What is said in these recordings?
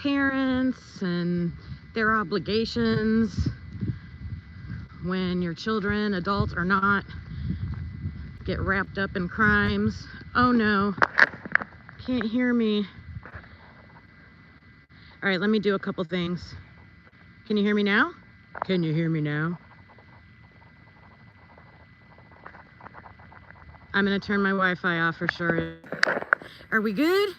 parents and their obligations when your children, adults or not, get wrapped up in crimes. Oh no, can't hear me. All right, let me do a couple things. Can you hear me now? Can you hear me now? I'm gonna turn my Wi-Fi off for sure. Are we good?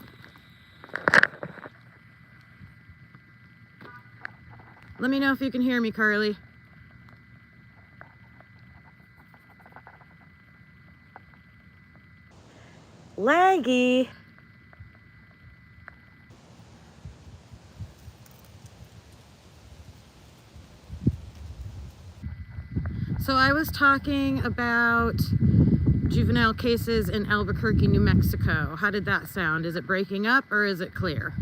Let me know if you can hear me, Carly. Laggy. So I was talking about juvenile cases in Albuquerque, New Mexico. How did that sound? Is it breaking up or is it clear?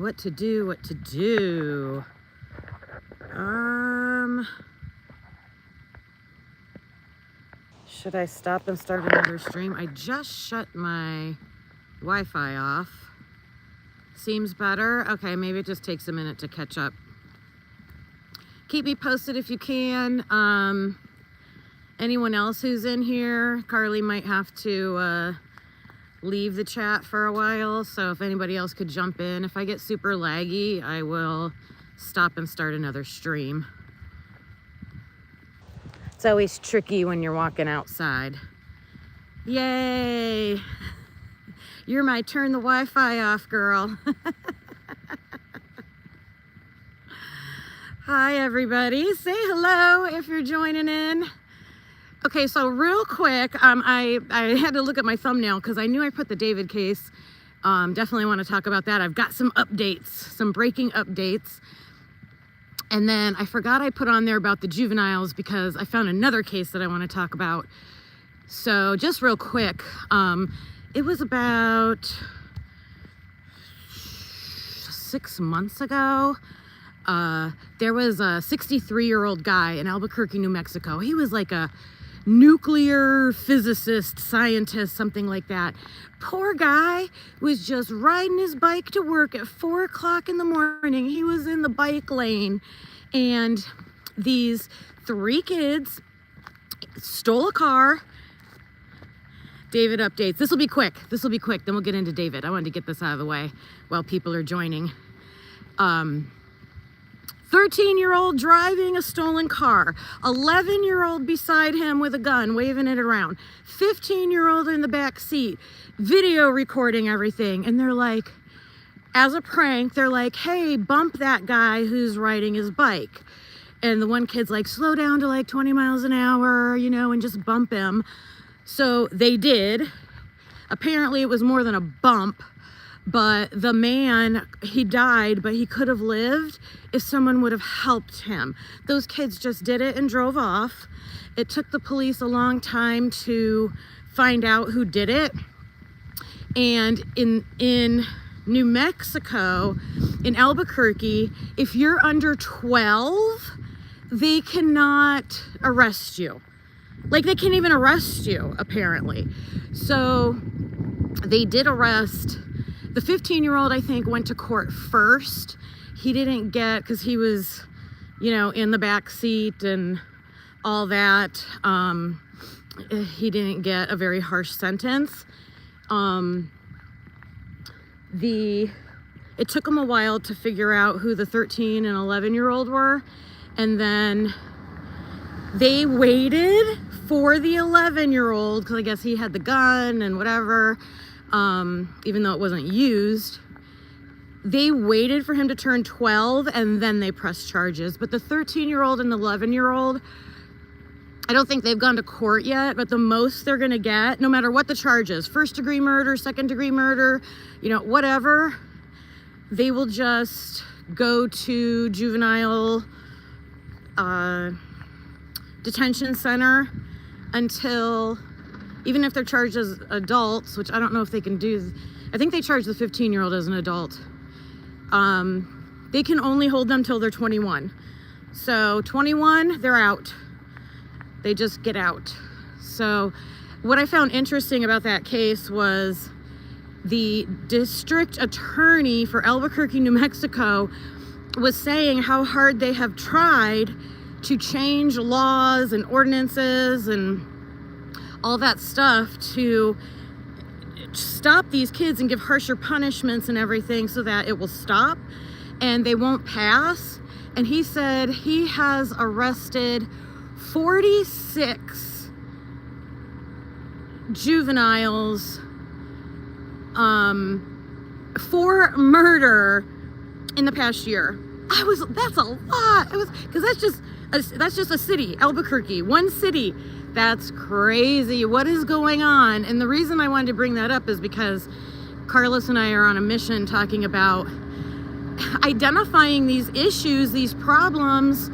What to do, what to do? Should I stop and start another stream? I just shut my Wi-Fi off. Seems better. Okay, maybe it just takes a minute to catch up. Keep me posted if you can. Anyone else who's in here, Carly might have to leave the chat for a while, so if anybody else could jump in. If I get super laggy, I will stop and start another stream. It's always tricky when you're walking outside. Yay! You're my turn the Wi-Fi off girl. Hi everybody, say hello if you're joining in. Okay, so real quick, I had to look at my thumbnail because I knew I put the David case. Definitely want to talk about that. I've got some updates, some breaking updates. And then I forgot I put on there about the juveniles because I found another case that I want to talk about. So just real quick, it was about 6 months ago. There was a 63-year-old guy in Albuquerque, New Mexico. He was like a nuclear physicist, scientist, something like that. Poor guy was just riding his bike to work at 4 o'clock in the morning. He was in the bike lane and these 3 kids stole a car. David updates. This will be quick. This will be quick. Then we'll get into David. I wanted to get this out of the way while people are joining. 13-year-old driving a stolen car, 11-year-old beside him with a gun, waving it around, 15-year-old in the back seat, video recording everything. And they're like, as a prank, they're like, hey, bump that guy who's riding his bike. And the one kid's like, slow down to like 20 miles an hour, you know, and just bump him. So they did. Apparently it was more than a bump. But the man, he died, but he could have lived if someone would have helped him. Those kids just did it and drove off. It took the police a long time to find out who did it. And in New Mexico, in Albuquerque, if you're under 12, they cannot arrest you. Like, they can't even arrest you, apparently. So they did arrest. The 15-year-old, I think, went to court first. He didn't get, because he was, you know, in the back seat and all that. He didn't get a very harsh sentence. It took him a while to figure out who the 13 and 11-year-old were. And then they waited for the 11-year-old, because I guess he had the gun and whatever. Even though it wasn't used, they waited for him to turn 12 and then they pressed charges. But the 13-year-old and the 11-year-old, I don't think they've gone to court yet, but the most they're going to get, no matter what the charge is, 1st-degree murder, 2nd-degree murder, you know, whatever, they will just go to juvenile detention center until, even if they're charged as adults, which I don't know if they can do. I think they charge the 15-year-old as an adult. They can only hold them till they're 21. So 21, they're out. They just get out. So What I found interesting about that case was the district attorney for Albuquerque, New Mexico, was saying how hard they have tried to change laws and ordinances and all that stuff to stop these kids and give harsher punishments and everything so that it will stop and they won't pass. And he said he has arrested 46 juveniles for murder in the past year. That's a lot. It was, because that's just a city, Albuquerque, one city. That's crazy. What is going on? And the reason I wanted to bring that up is because Carlos and I are on a mission talking about identifying these issues, these problems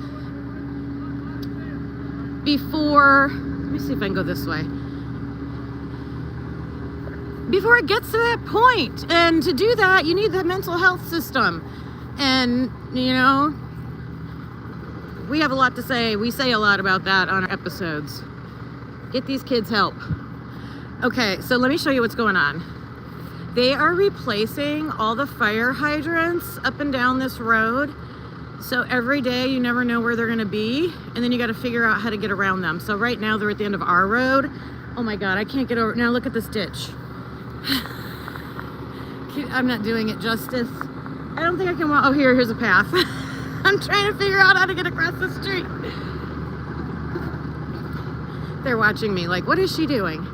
before, let me see if I can go this way, before it gets to that point. And to do that, you need the mental health system. And, you know, we have a lot to say. We say a lot about that on our episodes. Get these kids help. Okay, so let me show you what's going on. They are replacing all the fire hydrants up and down this road. So every day you never know where they're gonna be, and then you gotta figure out how to get around them. So right now they're at the end of our road. Oh my God, I can't get over. Now look at this ditch. I'm not doing it justice. I don't think I can walk. Oh, here's a path. I'm trying to figure out how to get across the street. They're watching me like, what is she doing?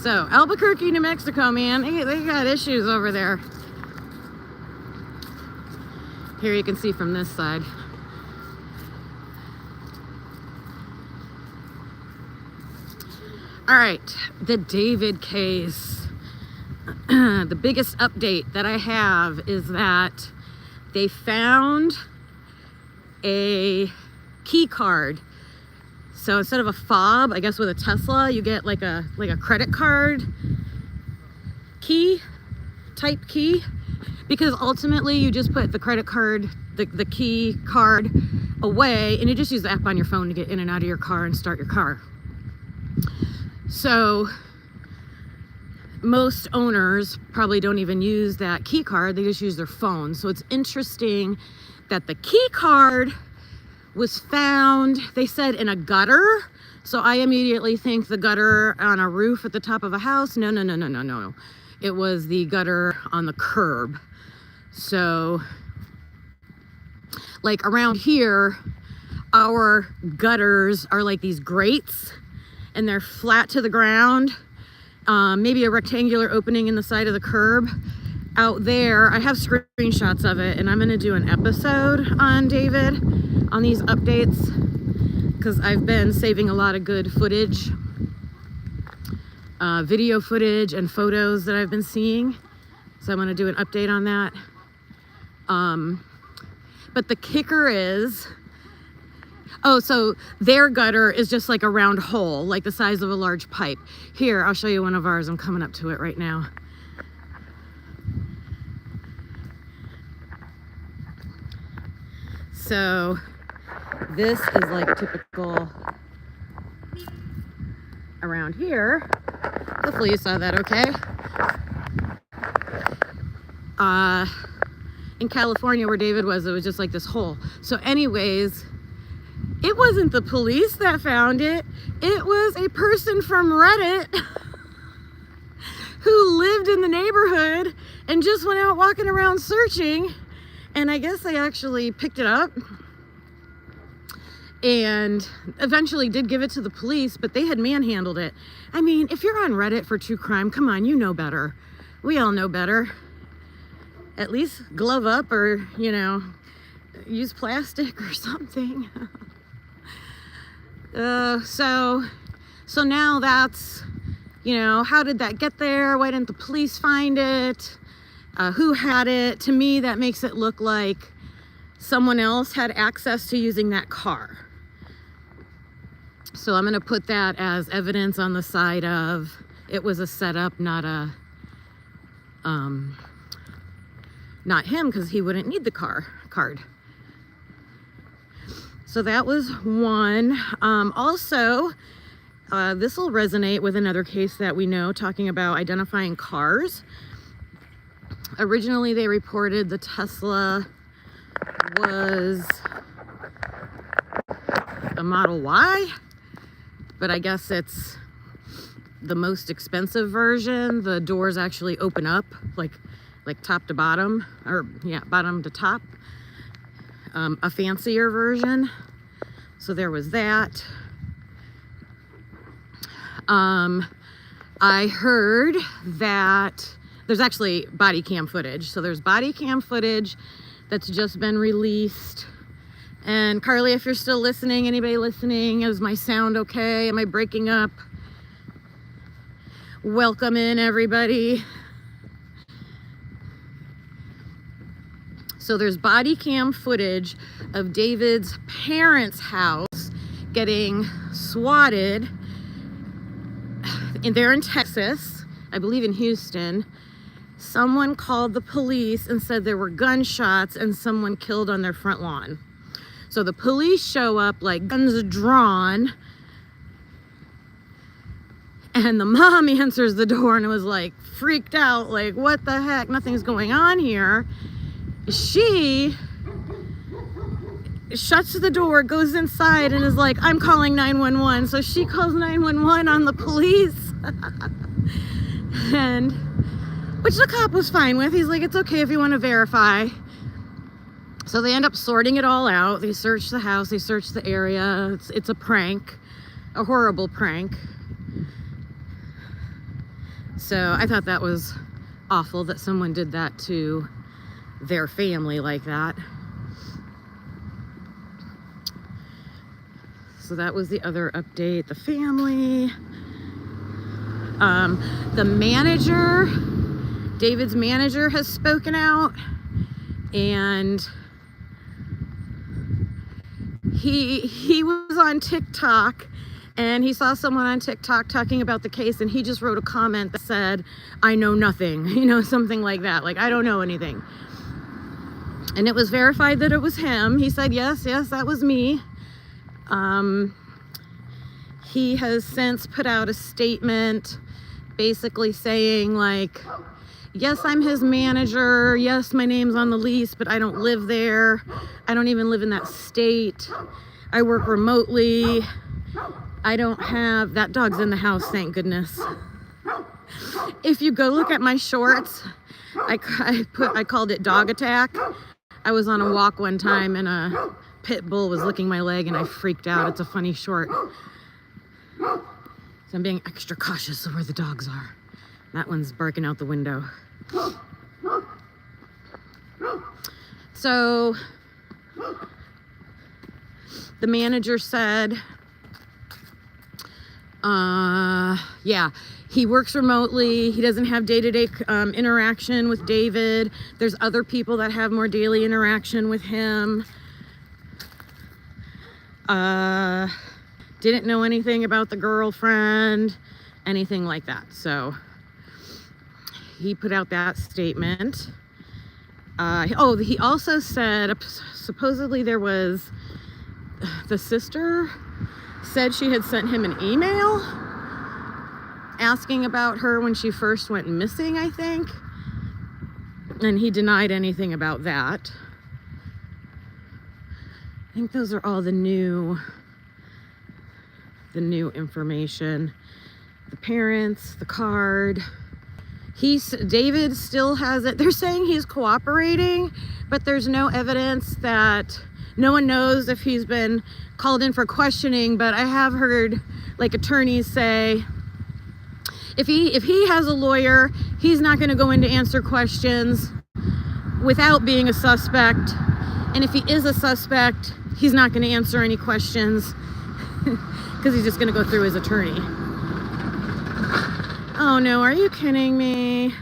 So, Albuquerque, New Mexico, man, they got issues over there. Here you can see from this side. All right, the David case. The biggest update that I have is that they found a key card. So instead of a fob, I guess with a Tesla, you get like a credit card key, type key, because ultimately you just put the credit card, the key card away, and you just use the app on your phone to get in and out of your car and start your car. So most owners probably don't even use that key card, they just use their phone. So it's interesting that the key card was found, they said, in a gutter. So I immediately think the gutter on a roof at the top of a house. No. It was the gutter on the curb. So like around here, our gutters are like these grates and they're flat to the ground. Maybe a rectangular opening in the side of the curb. Out there, I have screenshots of it, and I'm gonna do an episode on David, on these updates, because I've been saving a lot of good footage, video footage and photos that I've been seeing. So I'm gonna do an update on that. But the kicker is, so their gutter is just like a round hole, like the size of a large pipe. Here, I'll show you one of ours. I'm coming up to it right now. So this is like typical around here. Hopefully you saw that okay. In California where David was, it was just like this hole. So anyways, it wasn't the police that found it. It was a person from Reddit who lived in the neighborhood and just went out walking around searching. And I guess they actually picked it up and eventually did give it to the police, but they had manhandled it. I mean, if you're on Reddit for true crime, come on, you know better. We all know better. At least glove up or, you know, use plastic or something. So now that's, you know, how did that get there? Why didn't the police find it? Who had it? To me, that makes it look like someone else had access to using that car. So I'm going to put that as evidence on the side of it was a setup, not him, because he wouldn't need the card. So that was one. Also, this will resonate with another case that we know, talking about identifying cars. Originally, they reported the Tesla was a Model Y, but I guess it's the most expensive version. The doors actually open up like top to bottom, or yeah, bottom to top. A fancier version. So there was that. I heard that there's actually body cam footage. So there's body cam footage that's just been released. And Carly, if you're still listening, anybody listening, is my sound okay? Am I breaking up? Welcome in, everybody. So there's body cam footage of David's parents' house getting swatted. And they're in Texas, I believe in Houston. Someone called the police and said there were gunshots and someone killed on their front lawn. So the police show up, like guns drawn, and the mom answers the door and was like freaked out, like, what the heck, nothing's going on here. She shuts the door, goes inside, and is like, I'm calling 911. So she calls 911 on the police. And which the cop was fine with. He's like, it's okay if you want to verify. So they end up sorting it all out. They search the house, they search the area. It's a prank, a horrible prank. So I thought that was awful that someone did that to their family like that. So that was the other update. The family. The manager, David's manager, has spoken out, and he was on TikTok, and he saw someone on TikTok talking about the case, and he just wrote a comment that said, I know nothing, you know, something like that, like, I don't know anything. And it was verified that it was him. He said, yes, that was me. He has since put out a statement basically saying, like, yes, I'm his manager. Yes, my name's on the lease, but I don't live there. I don't even live in that state. I work remotely. I don't have, that dog's in the house, thank goodness. If you go look at my shorts, I called it Dog Attack. I was on a walk one time and a pit bull was licking my leg and I freaked out. It's a funny short. So I'm being extra cautious of where the dogs are. That one's barking out the window. So the manager said, yeah, he works remotely. He doesn't have day-to-day interaction with David. There's other people that have more daily interaction with him. Didn't know anything about the girlfriend, anything like that. So he put out that statement. He also said supposedly there was, the sister said she had sent him an email asking about her when she first went missing, I think. And he denied anything about that. I think those are all the new information. The parents, the card. David still has it. They're saying he's cooperating, but there's no evidence that, no one knows if he's been called in for questioning, but I have heard like attorneys say, if he has a lawyer, he's not going to go in to answer questions without being a suspect. And if he is a suspect, he's not going to answer any questions because he's just going to go through his attorney. Oh no, are you kidding me?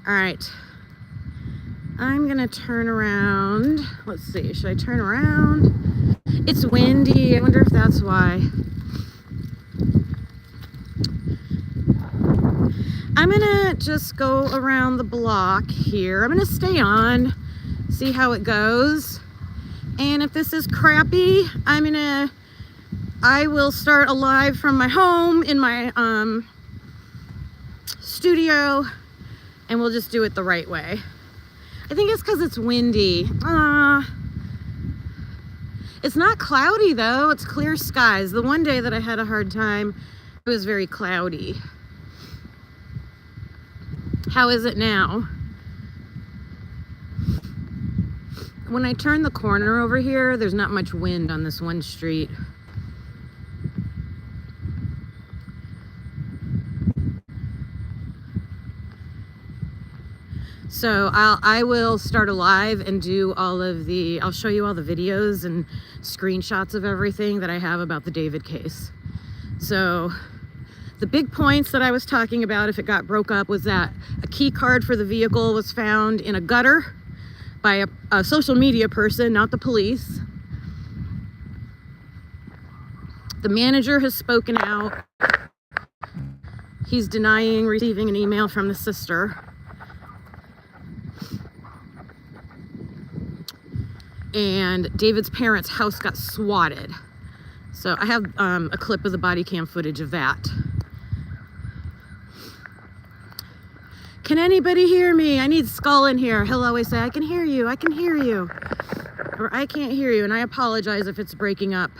All right. I'm going to turn around. Let's see, should I turn around? It's windy. I wonder if that's why. I'm gonna just go around the block here. I'm gonna stay on, see how it goes. And if this is crappy, I will start a live from my home in my studio, and we'll just do it the right way. I think it's because it's windy. It's not cloudy though, it's clear skies. The one day that I had a hard time, it was very cloudy. How is it now? When I turn the corner over here, there's not much wind on this one street. So I will start a live and do I'll show you all the videos and screenshots of everything that I have about the David case. So the big points that I was talking about, if it got broke up, was that a key card for the vehicle was found in a gutter by a social media person, not the police. The manager has spoken out. He's denying receiving an email from the sister. And David's parents' house got swatted. So I have a clip of the body cam footage of that. Can anybody hear me? I need Skull in here. He'll always say, I can hear you, I can hear you. Or I can't hear you, and I apologize if it's breaking up.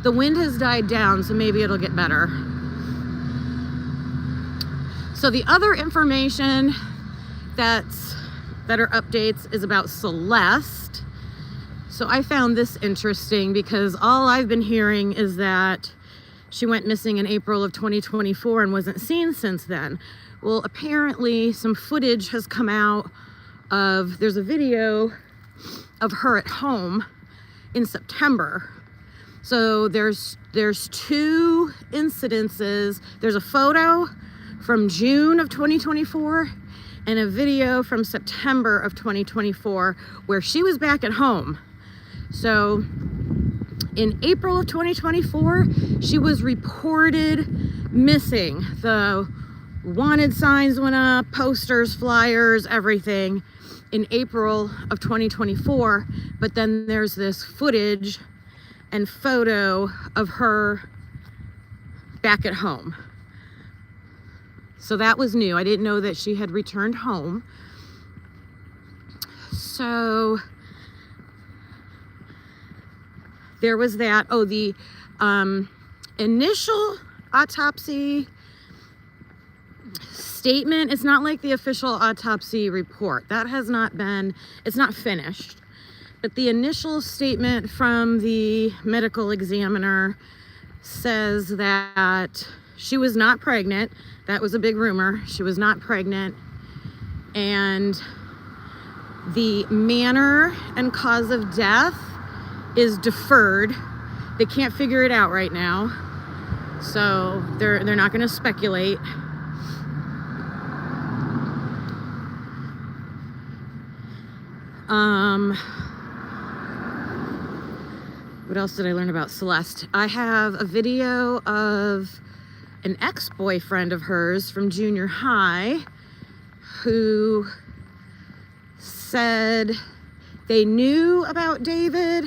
The wind has died down, so maybe it'll get better. So the other information that are updates is about Celeste. So I found this interesting because all I've been hearing is that she went missing in April of 2024 and wasn't seen since then. Well, apparently some footage has come out there's a video of her at home in September. So there's two incidences. There's a photo from June of 2024 and a video from September of 2024 where she was back at home. So in April of 2024, she was reported missing. The wanted signs went up, posters, flyers, everything in April of 2024. But then there's this footage and photo of her back at home. So that was new. I didn't know that she had returned home. So there was that. Oh, the initial autopsy statement, it's not like the official autopsy report. That has not been, it's not finished. But the initial statement from the medical examiner says that she was not pregnant. That was a big rumor. She was not pregnant. And the manner and cause of death is deferred. They can't figure it out right now. So they're not going to speculate. What else did I learn about Celeste? I have a video of an ex-boyfriend of hers from junior high who said they knew about David,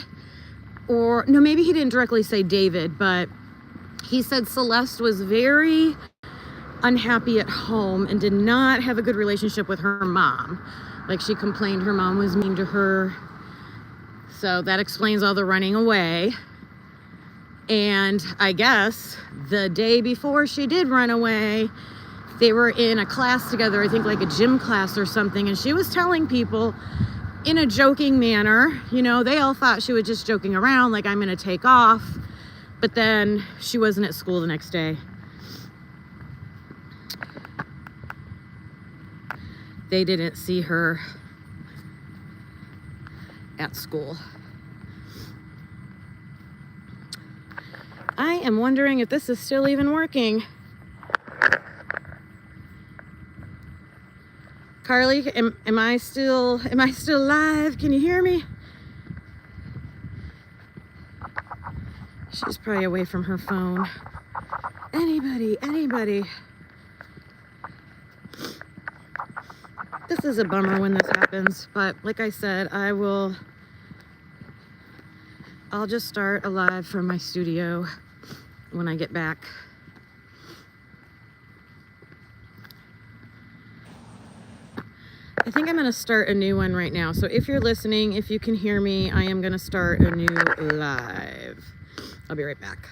or no, maybe he didn't directly say David, but he said Celeste was very unhappy at home and did not have a good relationship with her mom. Like, she complained her mom was mean to her. So that explains all the running away. And I guess the day before she did run away, they were in a class together, I think like a gym class or something, and she was telling people in a joking manner, you know, they all thought she was just joking around, like, I'm gonna take off, but then she wasn't at school the next day. They didn't see her at school. I am wondering if this is still even working. Carly, am I still live? Can you hear me? She's probably away from her phone. Anybody. This is a bummer when this happens, but like I said, I will I'll just start a live from my studio when I get back. I think I'm going to start a new one right now. So if you're listening, if you can hear me, I am going to start a new live. I'll be right back.